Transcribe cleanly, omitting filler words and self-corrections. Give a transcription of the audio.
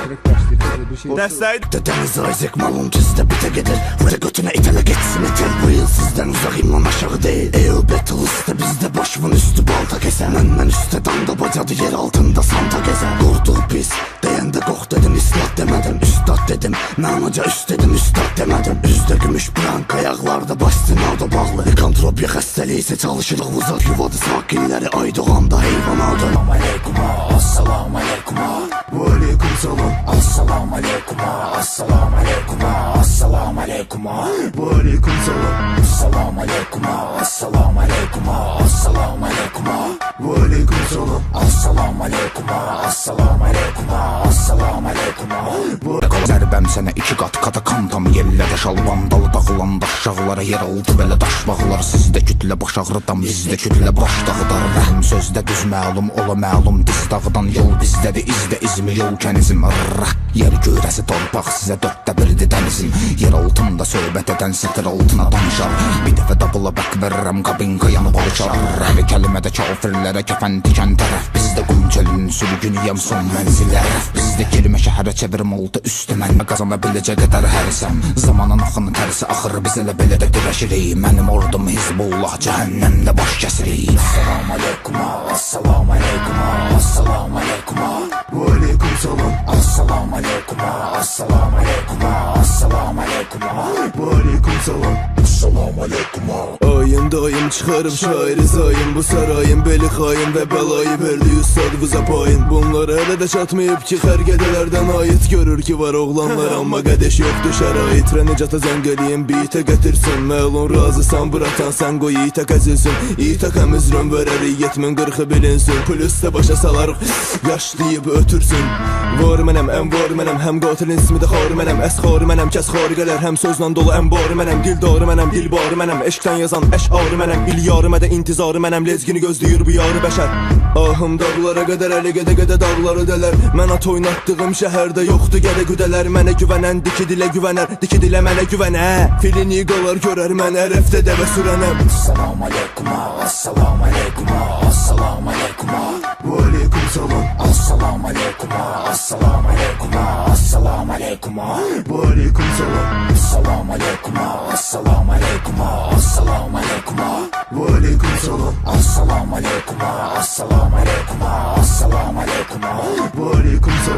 direkt başlayalım. Bir şey Desaydı. Dedeniz Isaac malum sizde bite gelir. Vurda götüne itele geçsin etel. Bu yıl sizden uzak imman aşağı değil. Eyo battle iste bizde başımın üstü balta keser. Menden üstte damda bacadı yer altında santa gezer. Kurduğu pis deyende koh dedim islat demedim. Üstad dedim namaca üst dedim üstad demedim. Üzde gümüş blank ayaklarda baş sınavda bağlı. Likantropiya xəstəliyi ise çalışırıq uzat yuvadı sakinleri Aydoğan'da heyvanadı. Assalamu alaikum, assalamu alaikum, Ve aleyküm salam. assalamu alaikum, assalamu alaikum, assalamu alaikum, Ve aleyküm salam. assalamu alaikum, assalamu alaikum, assalamu alaikum, Ve aleyküm salam. assalamu alaikum, assalamu alaikum, assalamu alaikum. Zərbəm sənə iki qat katakan tam yerlərə şalban dalı dağılan daşşağlara yer aldı belə daş bağlar. Sizdə kütlə baş ağrıdan bizdə kütlə baş dağıdar. Rəhm sözdə düz məlum ola məlum diz dağıdan yol bizdədir izdə izmi yol kənizm. Yer görəsi torpaq sizə dörddə birdi dənizim. Yer altında söhbət edən sətir altına danışar. Bir dəfə dabıla bək verirəm qabinqa yanıb alışar. Hər kəlmədə kafirlərə kəfən tikən tərəf. Bizdə qumçəlinin sürgünüyəm son mənzillər. Bizdə girmə şəhərə çevirim oldu üstü mən qazana biləcək qədər hərsəm. Zamanın axını tərsi axır biz elə belə də dirəşirik. Mənim ordum Hizbullah cəhənnəmdə baş kəsirik. Assalamu alaikum, assalamu alaikum, assalamu alaikum, Ve aleyküm salam. assalamu alaikum, assalamu alaikum, assalamu alaikum, Ve aleyküm salam. assalamu alaikum. Ayın dayım çıxarıb şairi sayın. Bu sarayın beli xayın və bəlayı verdi üstad qıza payın. Bunlar hələ də çatmayıb ki xərgədələrdən ayet görür ki var oğlanlar. Amma qədəş yoxdur şərait. Rənəcata zəng eləyim bitə gətirsin. Məlun razısan bıratan sən qoy itə qəzilsin. İtə qəmizrün verərik 70-40 bilinsin. Plus da başa salarıq yaşlayıb ötürsün. Var mənəm, ən var mənəm. Həm qatilin ismi də xarı mənəm. Əsxarı mənəm, kəs xariqələr. Həm sözlə dolu ən barı mənəm. Dildarı mənəm, dilbarı mənəm. Eşqdən yazan əşarı mənəm. İlyarı mədə intizarı mənəm. Lezgini gözləyir bu yarı bəşər. Ahım dağlara qədər əli gedə dağları dələr. Mən at oynatdığım şəhərdə yoxdur gədə güdələr. Mənə güvənən diki dilə güvənər. Diki dilə mənə güvənə. Filini qalar görər mən ərəfdə dəvə sürənəm. Assalamu alaikum, assalamu alaikum, assalamu alaikum, Ve aleyküm salam. assalamu alaikum, assalamu alaikum, assalamu alaikum, Ve aleyküm salam. assalamu alaikum, assalamu alaikum, assalamu alaikum, Ve aleyküm salam. assalamu alaikum, assalamu alaikum, assalamu alaikum, Ve aleyküm salam.